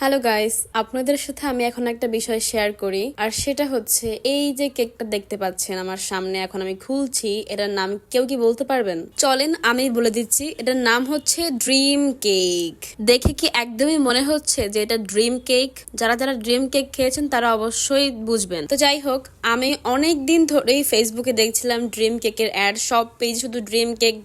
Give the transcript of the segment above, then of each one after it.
Hello guys, আপনাদের সাথে আমি এখন একটা বিষয় শেয়ার করি। আর সেটা হচ্ছে এই যে কেকটা দেখতে পাচ্ছেন আমার সামনে, এখন আমি খুলছি। এটার নাম কেউ কি বলতে পারবেন? চলেন আমি বলে দিচ্ছি, এটার নাম হচ্ছে ড্রিম কেক। দেখে কি একদমই মনে হচ্ছে যে এটা ড্রিম কেক? যারা যারা ড্রিম কেক খেয়েছেন তারা অবশ্যই বুঝবেন। তো যাই হোক, আমি অনেক দিন ধরেই ফেসবুকে দেখছিলাম ড্রিম কেকের অ্যাড। সব পেজ শুধু ড্রিম কেক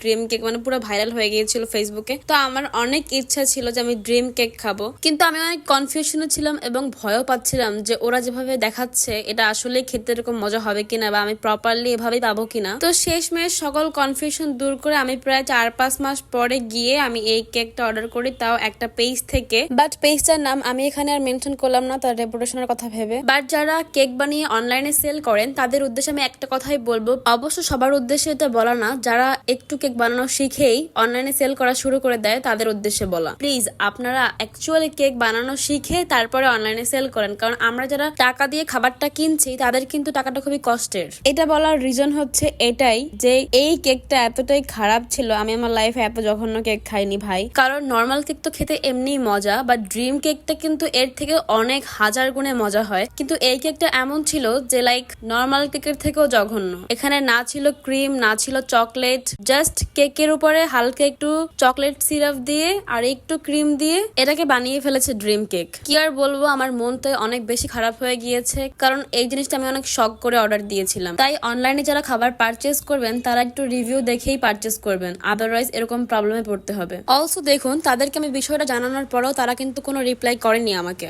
মানে পুরো ভাইরাল হয়ে গিয়েছিল ফেসবুকে। তো আমার অনেক ইচ্ছা ছিল যে আমি ড্রিম কেক খাবো, কিন্তু আমি অনেক কনফিউশনে ছিলাম এবং ভয়ও পাচ্ছিলাম যে ওরা যেভাবে দেখাচ্ছে এটা আসলে খেতে এরকম মজা হবে কিনা বা আমি প্রপারলি এভাবেই পাবো কিনা। তো শেষমেশ সকল কনফিউশন দূর করে আমি প্রায় 4-5 মাস পরে গিয়ে আমি এই কেকটা অর্ডার করি, তাও একটা পেজ থেকে। বাট পেজটার নাম আমি এখানে আর মেনশন করলাম না, তার রেপুটেশনের কথা ভেবে। বাট যারা কেক বানিয়ে অনলাইনে সেল করেন তাদের উদ্দেশ্যে আমি একটা কথাই বলবো, অবশ্য সবার উদ্দেশ্যে এটা বলা না, যারা একটু কেক বানানো শিখেই অনলাইনে সেল করা শুরু করে দেয় তাদের উদ্দেশ্যে বলা। প্লিজ আপনারা অ্যাকচুয়ালি কেক বানানো শিখে তারপরে অনলাইনে সেল করেন, কারণ আমরা যারা টাকা দিয়ে খাবারটা কিনছি তাদের কিন্তু টাকাটা খুবই কষ্টের। এটা বলার রিজন হচ্ছে এটাই যে এই কেকটা এতটাই খারাপ ছিল, আমি আমার লাইফে এত জঘন্য কেক খাইনি ভাই। কারণ নর্মাল কেক তো খেতে এমনিই মজা, বাট ড্রিম কেকটা কিন্তু এর থেকে অনেক হাজার গুণে মজা হয়। কিন্তু এই কেকটা এমন ছিল যে লাইক নর্মাল কেকের থেকেও জঘন্য। এখানে না ছিল ক্রিম, না ছিল চকলেট, জাস্ট কেকের উপরে হালকা একটু চকলেট সিরাপ দিয়ে আর একটু ক্রিম দিয়ে এটাকে বানিয়ে ফেলেছে ড্রিম কেক। কি আর বলবো, আমার মনটা অনেক বেশি খারাপ হয়ে গিয়েছে, কারণ এই জিনিসটা আমি অনেক শখ করে অর্ডার দিয়েছিলাম। তাই অনলাইনে যারা খাবার পারচেস করবেন তারা একটু রিভিউ দেখেই পারচেস করবেন, আদারওয়াইজ এরকম প্রবলেমে পড়তে হবে। অলসো দেখুন, তাদেরকে আমি বিষয়টা জানানোর পরেও তারা কিন্তু কোনো রিপ্লাই করেনি আমাকে।